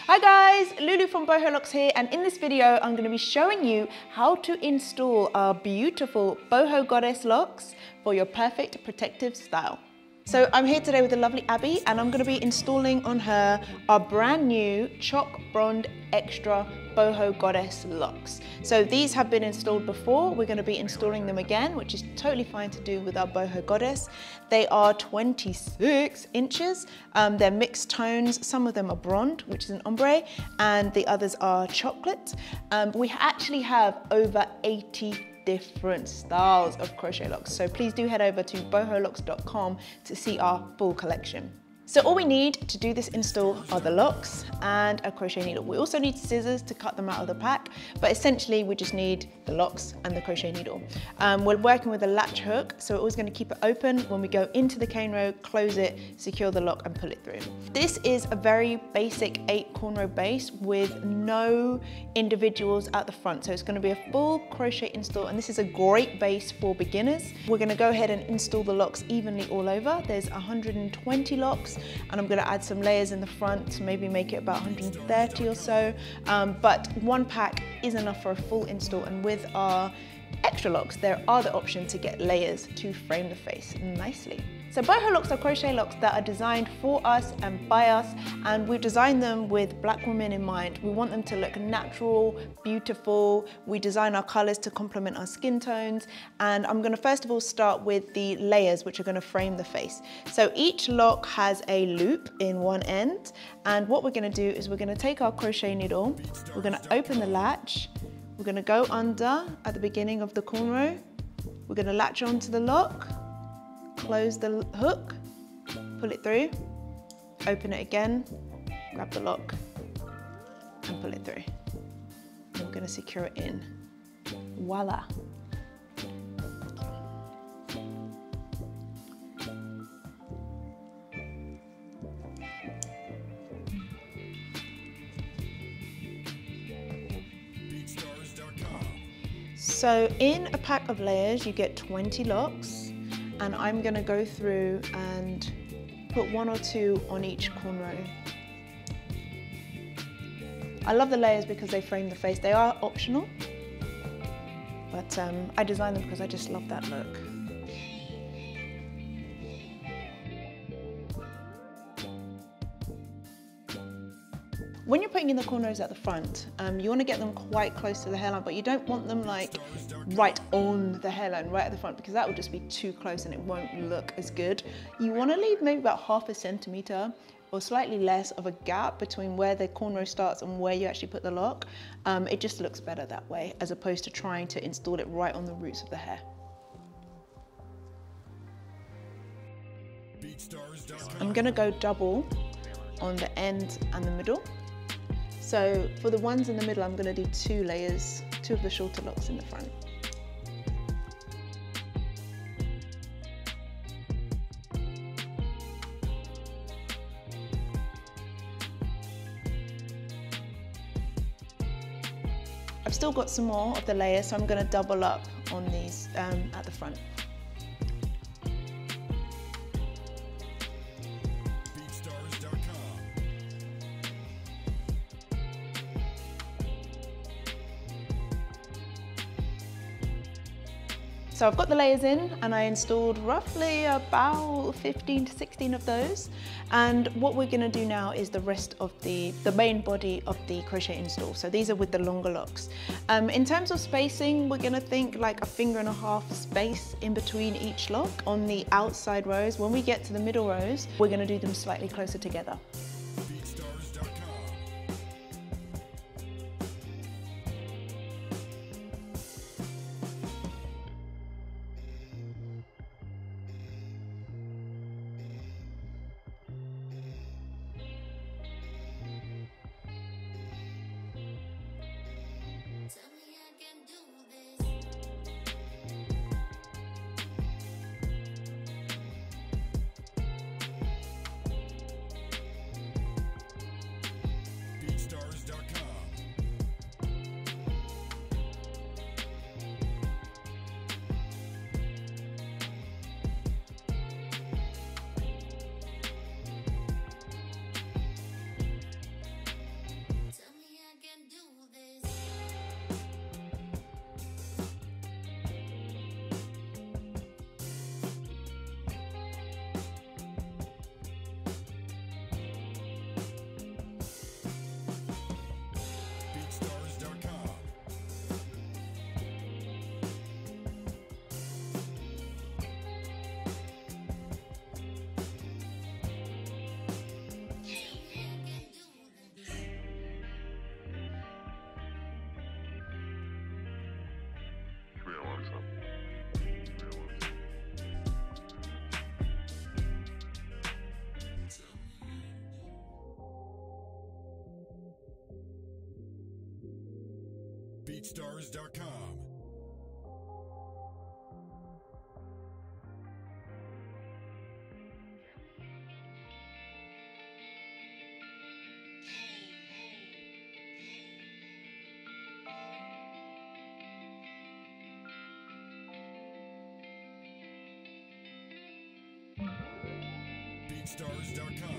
Hi guys, Lulu from Boho Locs here, and in this video I'm going to be showing you how to install our beautiful boho goddess locks for your perfect protective style. So I'm here today with the lovely Abby, and I'm going to be installing on her our brand new Choc-Bronde Xtra boho goddess locks. So these have been installed before. We're going to be installing them again, which is totally fine to do with our boho goddess. They are 26 inches. They're mixed tones. Some of them are Bronde, which is an ombre, and the others are chocolate. We actually have over 80 different styles of crochet locks. So please do head over to boholocs.com to see our full collection. So all we need to do this install are the locks and a crochet needle. We also need scissors to cut them out of the pack, but essentially we just need the locks and the crochet needle. We're working with a latch hook, so we're always going to keep it open. When we go into the cane row, close it, secure the lock and pull it through. This is a very basic 8 cornrow base with no individuals at the front. So it's going to be a full crochet install, and this is a great base for beginners. We're going to go ahead and install the locks evenly all over. There's 120 locks. And I'm going to add some layers in the front to maybe make it about 130 or so. But one pack is enough for a full install, and with our Xtra locks, there are the option to get layers to frame the face nicely. So boho locks are crochet locks that are designed for us and by us, and we've designed them with black women in mind. We want them to look natural, beautiful. We design our colors to complement our skin tones, and I'm going to first of all start with the layers, which are going to frame the face. So each lock has a loop in one end, and what we're going to do is we're going to take our crochet needle, we're going to open the latch, we're going to go under at the beginning of the cornrow, we're going to latch onto the lock, close the hook, pull it through, open it again, grab the lock and pull it through. And we're going to secure it in. Voila! So in a pack of layers you get 20 locks. And I'm going to go through and put 1 or 2 on each cornrow. I love the layers because they frame the face. They are optional, but I designed them because I just love that look. When you're putting in the cornrows at the front, you want to get them quite close to the hairline, but you don't want them like right on the hairline, right at the front, because that will just be too close and it won't look as good. You want to leave maybe about ½ centimeter or slightly less of a gap between where the cornrow starts and where you actually put the lock. It just looks better that way, as opposed to trying to install it right on the roots of the hair. I'm going to go double on the end and the middle. So for the ones in the middle, I'm going to do 2 layers, 2 of the shorter locks in the front. I've still got some more of the layers, so I'm going to double up on these at the front. So I've got the layers in, and I installed roughly about 15 to 16 of those. And what we're going to do now is the rest of the main body of the crochet install. So these are with the longer locks. In terms of spacing, we're going to think like 1.5 fingers space in between each lock on the outside rows. When we get to the middle rows, we're going to do them slightly closer together. BeatStars.com. BeatStars.com.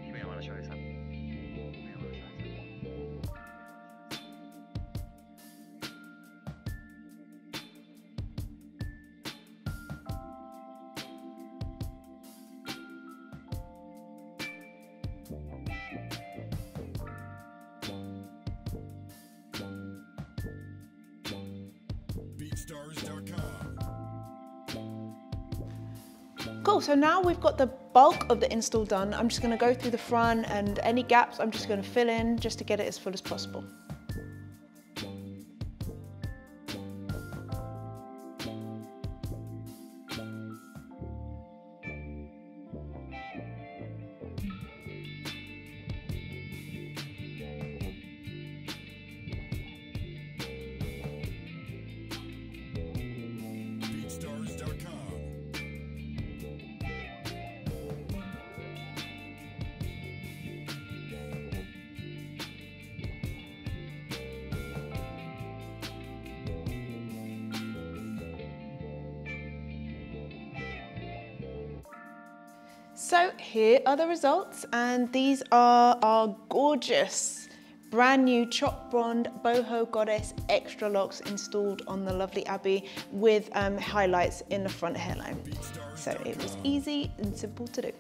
You may want to show us something. BeatStars.com. Cool, so now we've got the bulk of the install done. I'm just gonna go through the front, and any gaps I'm just gonna fill in just to get it as full as possible. So here are the results, and these are our gorgeous brand new Choc-Bronde Boho Goddess Xtra locks installed on the lovely Abby with highlights in the front hairline. So it was easy and simple to do.